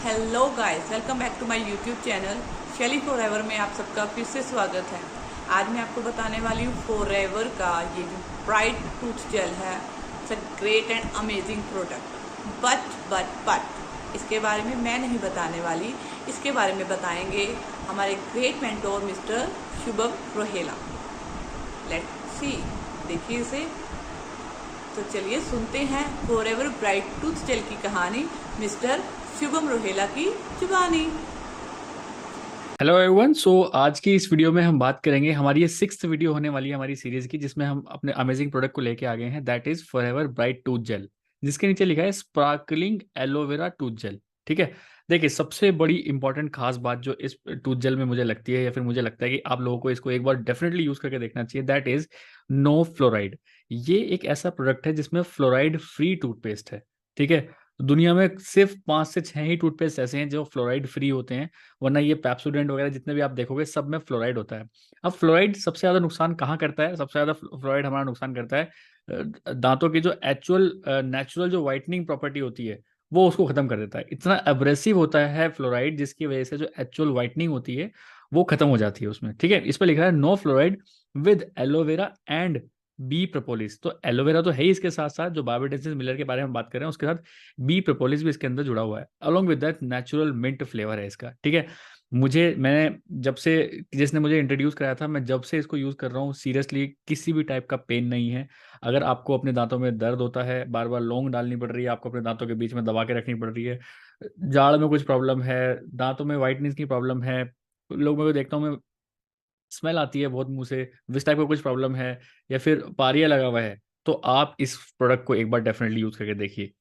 Hello guys, welcome back to my YouTube channel Shaily forever में आप सबका फिर से स्वागत है। आज मैं आपको बताने वाली हूँ फॉरएवर का ये जो ब्राइट टूथ जेल है। It's a great and amazing product. But इसके बारे में मैं नहीं बताने वाली, इसके बारे में बताएंगे हमारे great mentor mister Shubham Rohela. Let's see, देखिए इसे। तो चलिए सुनते हैं फॉरएवर ब्राइट टूथ जेल की कहानी मिस्टर शुभम रोहेला की जुबानी। Hello everyone. आज की इस वीडियो में हम बात करेंगे, हमारी ये 6th वीडियो होने वाली है हमारी सीरीज की, जिसमें हम अपने अमेजिंग प्रोडक्ट को लेके आ गए हैं। That is forever bright tooth gel, जिसके नीचे लिखा है स्पार्कलिंग एलोवेरा टूथ जेल। ठीक है, देखिए सबसे बड़ी इंपॉर्टेंट खास बात जो इस टूथ जेल में मुझे लगती है, या फिर मुझे लगता है कि आप लोगों को इसको एक बार डेफिनेटली यूज करके देखना चाहिए, दैट इज नो फ्लोराइड। ये एक ऐसा प्रोडक्ट है जिसमें फ्लोराइड फ्री टूथपेस्ट है। ठीक है, दुनिया में सिर्फ 5 से 6 ही टूथपेस्ट ऐसे हैं जो फ्लोराइड फ्री होते हैं, वरना ये पेप्सोडेंट वगैरह जितने भी आप देखोगे सब में फ्लोराइड होता है। अब फ्लोराइड सबसे ज्यादा नुकसान कहाँ करता है? सबसे ज्यादा फ्लोराइड हमारा नुकसान करता है दांतों की जो एक्चुअल नेचुरल जो वाइटनिंग प्रॉपर्टी होती है, वो उसको खत्म कर देता है। इतना एब्रेसिव होता है फ्लोराइड, जिसकी वजह से जो एक्चुअल वाइटनिंग होती है वो खत्म हो जाती है उसमें। ठीक है, इस पर लिखा है no fluoride with aloe vera and bee propolis. तो एलोवेरा तो है ही, इसके साथ साथ जो बायोडेंसिस मिलर के बारे में बात कर रहे हैं उसके साथ बी प्रोपोलिस भी इसके अंदर जुड़ा हुआ है। Along with that natural mint flavour है इसका। ठीक है, मैंने जब से, जिसने मुझे इंट्रोड्यूस कराया था, मैं जब से इसको यूज़ कर रहा हूँ, सीरियसली किसी भी टाइप का पेन नहीं है। अगर आपको अपने दांतों में दर्द होता है, बार बार लौंग डालनी पड़ रही है, आपको अपने दांतों के बीच में दबा के रखनी पड़ रही है, जाड़ में कुछ प्रॉब्लम है, दांतों में वाइटनेस की प्रॉब्लम है, लोग मैं देखता हूँ मैं स्मेल आती है बहुत मुंह से, इस टाइप का कुछ प्रॉब्लम है, या फिर पारिया लगा हुआ है, तो आप इस प्रोडक्ट को एक बार डेफिनेटली यूज करके देखिए।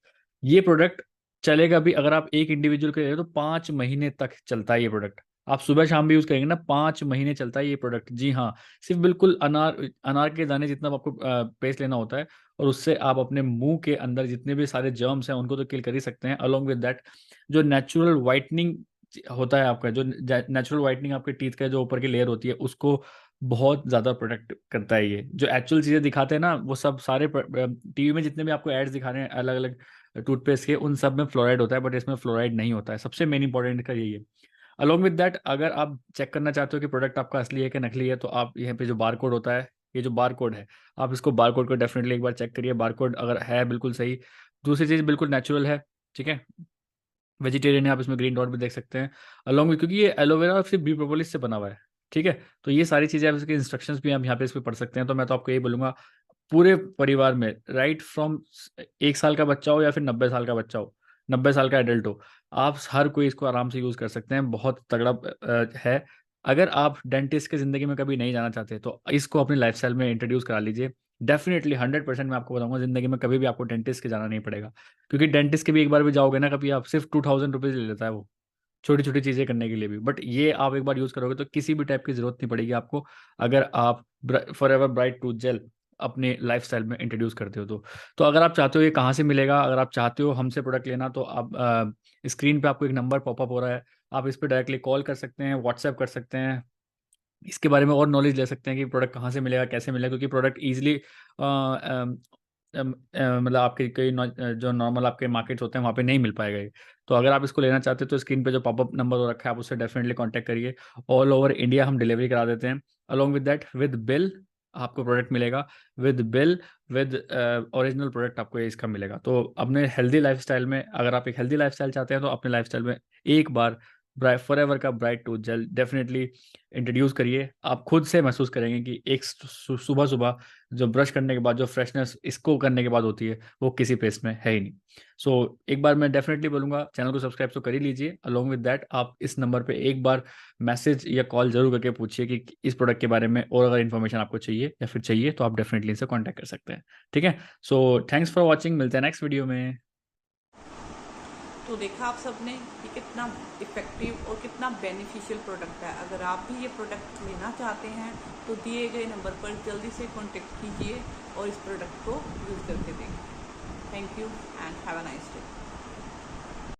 ये प्रोडक्ट चलेगा भी, अगर आप एक इंडिविजुअल के लिए तो 5 महीने तक चलता है ये प्रोडक्ट। आप सुबह शाम भी यूज करेंगे ना, 5 महीने चलता है ये प्रोडक्ट। जी हाँ, सिर्फ बिल्कुल अनार अनार के दाने जितना आपको पेस्ट लेना होता है, और उससे आप अपने मुंह के अंदर जितने भी सारे जर्म्स हैं उनको तो किल कर ही सकते हैं। अलोंग विद दैट जो नेचुरल वाइटनिंग होता है आपका, जो नेचुरल वाइटनिंग आपके टीथ का जो ऊपर की लेयर होती है, उसको बहुत ज्यादा प्रोटेक्ट करता है। ये जो एक्चुअल चीजें दिखाते हैं ना, वो सब सारे टीवी में जितने भी आपको एड्स दिखा रहे हैं अलग अलग टूथपेस्ट के, उन सब में फ्लोराइड होता है, बट इसमें फ्लोराइड नहीं होता है। सबसे मेन इंपॉर्टेंट का यही है। अलोंग विद दैट, अगर आप चेक करना चाहते हो कि प्रोडक्ट आपका असली है कि नकली है, तो आप यहाँ पे जो बार कोड होता है, ये जो बार कोड है, आप इसको बार कोड को डेफिनेटली एक बार चेक करिए। बार कोड अगर है बिल्कुल सही, दूसरी चीज बिल्कुल नेचुरल है, ठीक है, वेजिटेरियन है, आप इसमें ग्रीन डॉट भी देख सकते हैं अलॉन्ग विद, क्योंकि ये एलोवेरा और फिर बी प्रोपोलिस से बना हुआ है। ठीक है, तो ये सारी चीज़ें आप इसके इंस्ट्रक्शंस भी हम यहाँ पे इस पे पढ़ सकते हैं। तो मैं तो आपको यही बोलूंगा, पूरे परिवार में, राइट फ्रॉम 1 साल का बच्चा हो या फिर 90 साल का बच्चा हो, 90 साल का एडल्ट हो, आप हर कोई इसको आराम से यूज़ कर सकते हैं। बहुत तगड़ा है। अगर आप डेंटिस्ट की ज़िंदगी में कभी नहीं जाना चाहते तो इसको अपनी लाइफस्टाइल में इंट्रोड्यूस करा लीजिए। डेफिनेटली 100% मैं आपको बताऊंगा, ज़िंदगी में कभी भी आपको डेंटिस्ट के जाना नहीं पड़ेगा। क्योंकि डेंटिस्ट के भी एक बार भी जाओगे ना, कभी आप सिर्फ 2000 रुपीज़ ले लेता है वो, छोटी छोटी चीज़ें करने के लिए भी। बट ये आप एक बार यूज़ करोगे तो किसी भी टाइप की ज़रूरत नहीं पड़ेगी आपको, अगर आप फॉरएवर ब्राइट टूथ जेल अपने लाइफस्टाइल में इंट्रोड्यूस करते हो तो अगर आप चाहते हो ये कहाँ से मिलेगा, अगर आप चाहते हो हमसे प्रोडक्ट लेना, तो आप स्क्रीन पे आपको एक नंबर पॉपअप हो रहा है, आप इस पर डायरेक्टली कॉल कर सकते हैं, व्हाट्सएप कर सकते हैं, इसके बारे में और नॉलेज ले सकते हैं कि प्रोडक्ट कहाँ से मिलेगा, कैसे मिलेगा। क्योंकि प्रोडक्ट ईजिली मतलब आपके कई जो नॉर्मल आपके मार्केट्स होते हैं वहाँ पे नहीं मिल पाएगा ये। तो अगर आप इसको लेना चाहते हो तो स्क्रीन पे जो पॉपअप नंबर हो रखा है आप उससे डेफिनेटली कांटेक्ट करिए। ऑल ओवर इंडिया हम डिलीवरी करा देते हैं। Along with that, with bill आपको प्रोडक्ट मिलेगा, with bill, with original product आपको ये इसका मिलेगा। तो अपने हेल्दी लाइफस्टाइल में, अगर आप एक हेल्दी लाइफस्टाइल चाहते हैं तो अपने लाइफस्टाइल में एक बार फॉरएवर का bright tooth gel definitely introduce करिए। आप खुद से महसूस करेंगे कि एक सुबह सुबह जो ब्रश करने के बाद जो फ्रेशनेस इसको करने के बाद होती है, वो किसी पेस्ट में है ही नहीं। एक बार मैं डेफिनेटली बोलूंगा, चैनल को सब्सक्राइब तो कर ही लीजिए। अलोंग विद दैट, आप इस नंबर पे एक बार मैसेज या कॉल जरूर करके पूछिए कि इस प्रोडक्ट के बारे में और अगर इन्फॉर्मेशन आपको चाहिए या फिर चाहिए तो आप डेफिनेटली इनसे कॉन्टैक्ट कर सकते हैं। ठीक है, थैंक्स फॉर वॉचिंग, मिलते हैं नेक्स्ट वीडियो में। तो देखा आप सबने कि कितना इफ़ेक्टिव और कितना बेनिफिशियल प्रोडक्ट है। अगर आप भी ये प्रोडक्ट लेना चाहते हैं तो दिए गए नंबर पर जल्दी से कॉन्टेक्ट कीजिए और इस प्रोडक्ट को यूज़ करके देखें। Thank you and have a nice day.